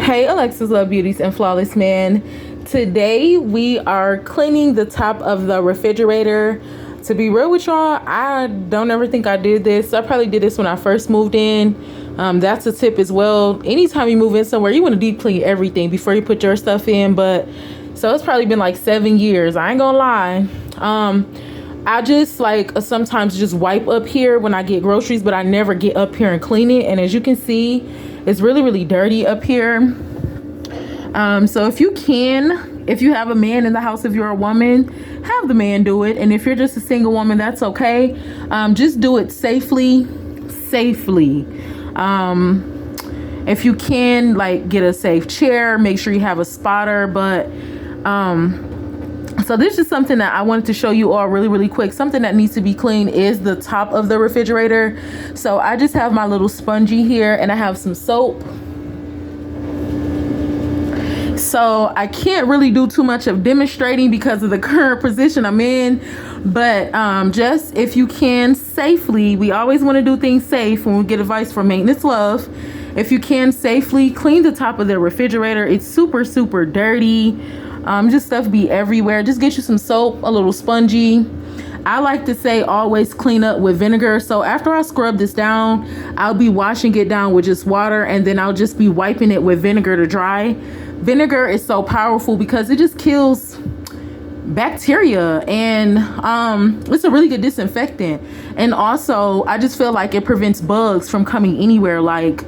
Hey Alexus Love Beauties and Flawless Man. Today we are cleaning the top of the refrigerator. To be real with y'all, I don't ever think I did this. I probably did this when I first moved in. That's a tip as well. Anytime you move in somewhere, you want to deep clean everything before you put your stuff in. But so it's probably been like 7 years. I ain't gonna lie. I just sometimes just wipe up here when I get groceries, but I never get up here and clean it. And as you can see, it's really dirty up here. So if you have a man in the house, if you're a woman, have the man do it. And if you're just a single woman, that's okay. Just do it safely. If you can, get a safe chair, make sure you have a spotter. But so this is something that I wanted to show you all really quick. Something that needs to be cleaned is the top of the refrigerator. So I just have my little spongy here and I have some soap. So I can't really do too much of demonstrating because of the current position I'm in. But just if you can safely, we always want to do things safe when we get advice from Maintenance Love. If you can safely clean the top of the refrigerator, it's super dirty. Just stuff be everywhere. Just get you some soap, a little spongy. I like to say always clean up with vinegar. So after I scrub this down, I'll be washing it down with just water, and then I'll just be wiping it with vinegar to dry. Vinegar is so powerful because it just kills bacteria, and it's a really good disinfectant. And also I just feel like it prevents bugs from coming anywhere, like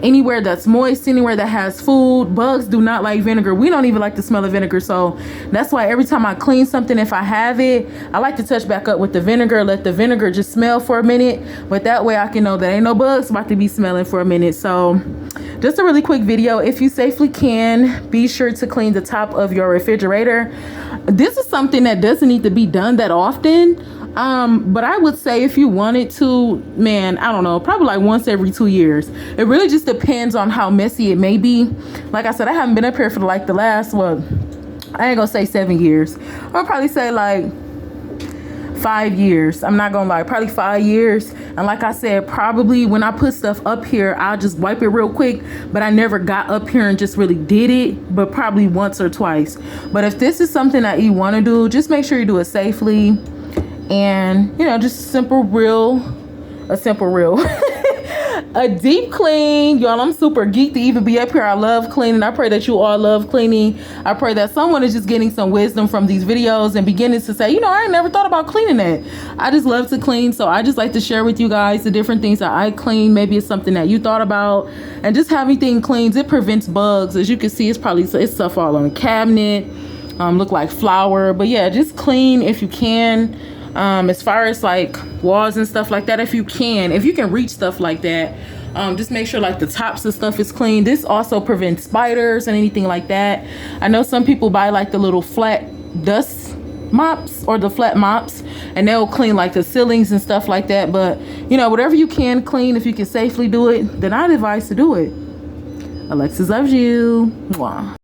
anywhere that's moist, anywhere that has food. Bugs do not like vinegar. We don't even like the smell of vinegar. So that's why every time I clean something, if I have it, I like to touch back up with the vinegar, let the vinegar just smell for a minute. But that way I can know that ain't no bugs about to be smelling for a minute. So just a really quick video. If you safely can, be sure to clean the top of your refrigerator. This is something that doesn't need to be done that often. But I would say if you wanted to, man, I don't know, probably like once every 2 years. It really just depends on how messy it may be. Like I said, I haven't been up here for like the last, I ain't gonna say 7 years. I'll probably say like 5 years. I'm not gonna lie, probably 5 years. And like I said, probably when I put stuff up here, I'll just wipe it real quick. But I never got up here and just really did it, but probably once or twice. But if this is something that you want to do, just make sure you do it safely. And just a simple reel a deep clean, y'all. I'm super geeked to even be up here. I love cleaning. I pray that you all love cleaning. I pray that someone is just getting some wisdom from these videos and beginning to say, I ain't never thought about cleaning that. I just love to clean, so I just like to share with you guys the different things that I clean. Maybe it's something that you thought about. And just having things cleaned, it prevents bugs. As you can see, it's stuff all on the cabinet, look like flour. But yeah, just clean if you can. As far as like walls and stuff like that, if you can reach stuff like that, just make sure like the tops of stuff is clean. This also prevents spiders and anything like that. I know some people buy like the little flat dust mops or the flat mops, and they'll clean like the ceilings and stuff like that. But whatever you can clean, if you can safely do it, then I'd advise to do it. Alexis loves you. Mwah.